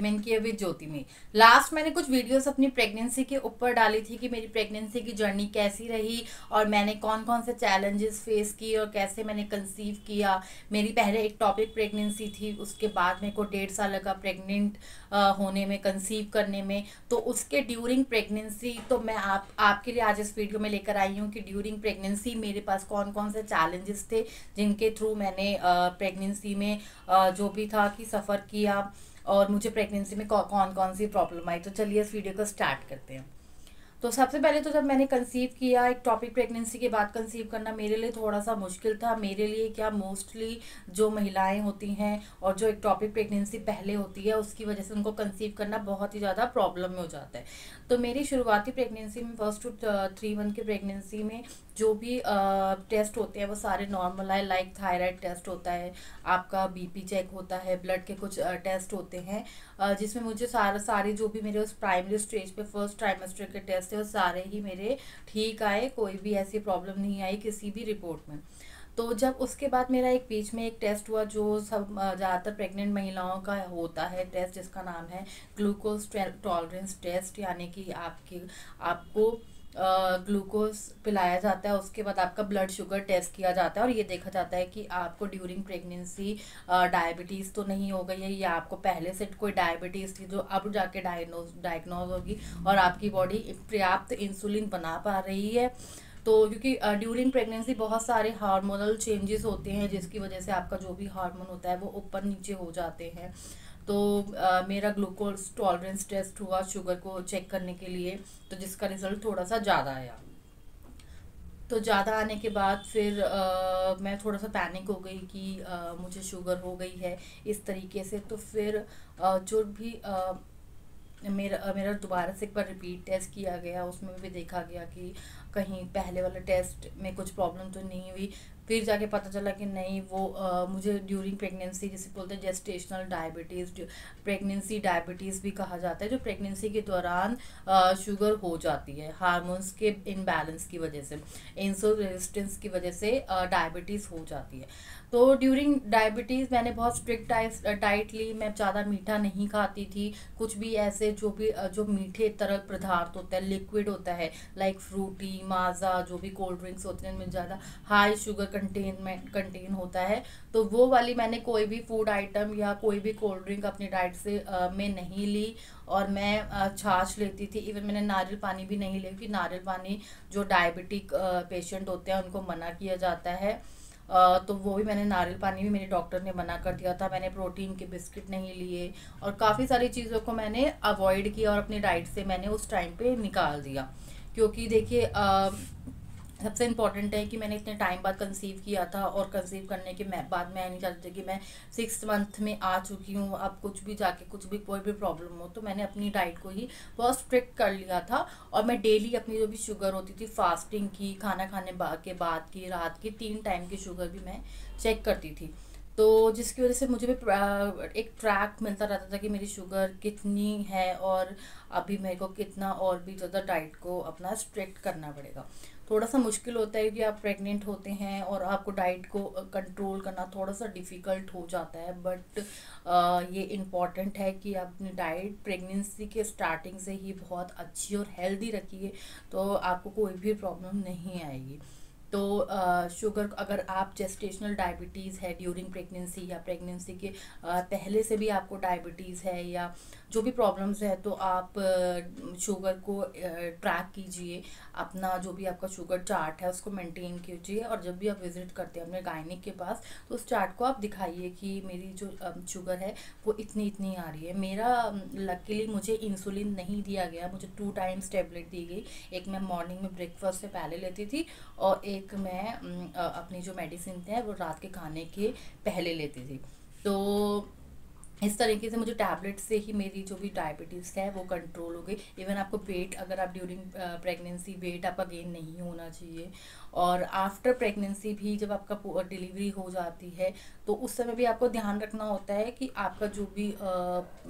Women care with ज्योति में। Last मैंने कुछ वीडियोस अपनी प्रेगनेंसी के ऊपर डाली थी कि मेरी प्रेगनेंसी की जर्नी कैसी रही और मैंने कौन कौन से चैलेंजेस फेस किए और कैसे मैंने कंसीव किया। मेरी पहले एक टॉपिक प्रेगनेंसी थी, उसके बाद मेरे को 1.5 साल लगा प्रेग्नेंट होने में, कंसीव करने में। तो उसके ड्यूरिंग प्रेगनेंसी तो मैं आपके लिए आज इस वीडियो में लेकर आई हूँ कि ड्यूरिंग प्रेगनेंसी मेरे पास कौन कौन से चैलेंजेस थे जिनके थ्रू मैंने प्रेगनेंसी में जो भी था कि सफ़र किया और मुझे प्रेगनेंसी में कौन कौन सी प्रॉब्लम आई। तो चलिए इस वीडियो को स्टार्ट करते हैं। तो सबसे पहले तो जब मैंने कंसीव किया, एक टॉपिक प्रेगनेंसी के बाद कंसीव करना मेरे लिए थोड़ा सा मुश्किल था। मेरे लिए क्या, मोस्टली जो महिलाएं होती हैं और जो एक टॉपिक प्रेगनेंसी पहले होती है उसकी वजह से उनको कंसीव करना बहुत ही ज़्यादा प्रॉब्लम में हो जाता है। तो मेरी शुरुआती प्रेगनेंसी में 1 to 3 मंथ की प्रेगनेंसी में जो भी टेस्ट होते हैं वो सारे नॉर्मल है। लाइक थायराइड टेस्ट होता है, आपका बीपी चेक होता है, ब्लड के कुछ टेस्ट होते हैं जिसमें मुझे सारे जो भी मेरे उस प्राइमरी स्टेज पे फर्स्ट ट्राइमेस्टर के टेस्ट है वो सारे ही मेरे ठीक आए। कोई भी ऐसी प्रॉब्लम नहीं आई किसी भी रिपोर्ट में। तो जब उसके बाद मेरा एक बीच में एक टेस्ट हुआ जो सब ज़्यादातर प्रेग्नेंट महिलाओं का होता है टेस्ट, जिसका नाम है ग्लूकोज टॉलरेंस टेस्ट। यानी कि आपको ग्लूकोज पिलाया जाता है, उसके बाद आपका ब्लड शुगर टेस्ट किया जाता है और ये देखा जाता है कि आपको ड्यूरिंग प्रेगनेंसी डायबिटीज़ तो नहीं हो गई है या आपको पहले से कोई डायबिटीज़ थी जो अब जाके डायग्नोज होगी और आपकी बॉडी पर्याप्त इंसुलिन बना पा रही है। तो क्योंकि ड्यूरिंग प्रेगनेंसी बहुत सारे हार्मोनल चेंजेस होते हैं जिसकी वजह से आपका जो भी हार्मोन होता है वो ऊपर नीचे हो जाते हैं। तो मेरा ग्लूकोज टॉलरेंस टेस्ट हुआ शुगर को चेक करने के लिए, तो जिसका रिजल्ट थोड़ा सा ज़्यादा आया। तो ज़्यादा आने के बाद फिर मैं थोड़ा सा पैनिक हो गई कि मुझे शुगर हो गई है इस तरीके से। तो फिर जो भी मेरा दोबारा से एक बार रिपीट टेस्ट किया गया, उसमें भी देखा गया कि कहीं पहले वाले टेस्ट में कुछ प्रॉब्लम तो नहीं हुई। फिर जाके पता चला कि नहीं, वो मुझे ड्यूरिंग प्रेगनेंसी जिसे बोलते हैं जेस्टेशनल डायबिटीज़, प्रेगनेंसी डायबिटीज़ भी कहा जाता है, जो प्रेगनेंसी के दौरान शुगर हो जाती है हार्मोन्स के इनबैलेंस की वजह से, इंसुलिन रेजिस्टेंस की वजह से डायबिटीज़ हो जाती है। तो ड्यूरिंग डायबिटीज़ मैंने बहुत स्ट्रिक्ट डाइट ली। मैं ज़्यादा मीठा नहीं खाती थी। कुछ भी ऐसे जो मीठे तरल पदार्थ होता है, लिक्विड होता है, लाइक फ्रूटी, माज़ा, जो भी कोल्ड ड्रिंक्स होते हैं उनमें ज़्यादा हाई शुगर कंटेन होता है, तो वो वाली मैंने कोई भी फूड आइटम या कोई भी कोल्ड ड्रिंक अपनी डाइट से में नहीं ली। और मैं छाछ लेती थी। इवन मैंने नारियल पानी भी नहीं लिया क्योंकि नारियल पानी जो डायबिटिक पेशेंट होते हैं उनको मना किया जाता है। तो वो भी मैंने, नारियल पानी भी मेरे डॉक्टर ने मना कर दिया था। मैंने प्रोटीन के बिस्किट नहीं लिए और काफ़ी सारी चीज़ों को मैंने अवॉइड किया और अपनी डाइट से मैंने उस टाइम पे निकाल दिया। क्योंकि देखिए सबसे इम्पॉर्टेंट है कि मैंने इतने टाइम बाद कंसीव किया था और कंसीव करने के बाद मैं नहीं चाहती थी कि मैं 6 मंथ में आ चुकी हूँ, अब कुछ भी जाके कुछ भी कोई भी प्रॉब्लम हो। तो मैंने अपनी डाइट को ही बहुत स्ट्रिक्ट कर लिया था और मैं डेली अपनी जो भी शुगर होती थी फास्टिंग की, खाना खाने के बाद की, रात की 3 टाइम की शुगर भी मैं चेक करती थी। तो जिसकी वजह से मुझे भी एक ट्रैक मिलता रहता था कि मेरी शुगर कितनी है और अभी मेरे को कितना और भी ज़्यादा डाइट को अपना स्ट्रिक्ट करना पड़ेगा। थोड़ा सा मुश्किल होता है कि आप प्रेग्नेंट होते हैं और आपको डाइट को कंट्रोल करना थोड़ा सा डिफ़िकल्ट हो जाता है, बट ये इम्पॉर्टेंट है कि आप अपनी डाइट प्रेगनेंसी के स्टार्टिंग से ही बहुत अच्छी और हेल्दी रखिए, तो आपको कोई भी प्रॉब्लम नहीं आएगी। तो शुगर, अगर आप जेस्टेशनल डायबिटीज़ है ड्यूरिंग प्रेगनेंसी या प्रेगनेंसी के पहले से भी आपको डायबिटीज़ है या जो भी प्रॉब्लम्स है, तो आप शुगर को ट्रैक कीजिए। अपना जो भी आपका शुगर चार्ट है उसको मेंटेन कीजिए और जब भी आप विज़िट करते हैं अपने गायनिक के पास तो उस चार्ट को आप दिखाइए कि मेरी जो शुगर है वो इतनी इतनी आ रही है। मेरा लकीली मुझे इंसुलिन नहीं दिया गया, मुझे 2 टाइम्स टेबलेट दी गई। एक मैं मॉर्निंग में ब्रेकफास्ट से पहले लेती थी और एक मैं अपनी जो मेडिसिन है वो रात के खाने के पहले लेती थी। तो इस तरीके से मुझे टैबलेट से ही मेरी जो भी डायबिटीज़ है वो कंट्रोल हो गई। इवन आपको वेट, अगर आप ड्यूरिंग प्रेगनेंसी वेट आपका गेन नहीं होना चाहिए। और आफ्टर प्रेगनेंसी भी जब आपका डिलीवरी हो जाती है तो उस समय भी आपको ध्यान रखना होता है कि आपका जो भी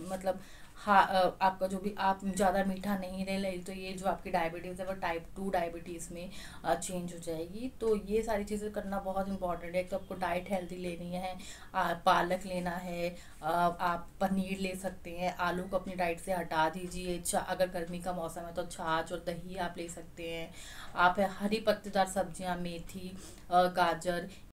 मतलब आपका जो भी आप ज़्यादा मीठा नहीं ले रहे, तो ये जो आपकी डायबिटीज़ है वो टाइप 2 डायबिटीज़ में चेंज हो जाएगी। तो ये सारी चीज़ें करना बहुत इंपॉर्टेंट है। एक तो आपको डाइट हेल्दी लेनी है, पालक लेना है, आप पनीर ले सकते हैं, आलू को अपनी डाइट से हटा दीजिए। अगर गर्मी का मौसम है तो छाछ और दही आप ले सकते हैं। आप हरी पत्तेदार सब्जियां, मेथी, गाजर,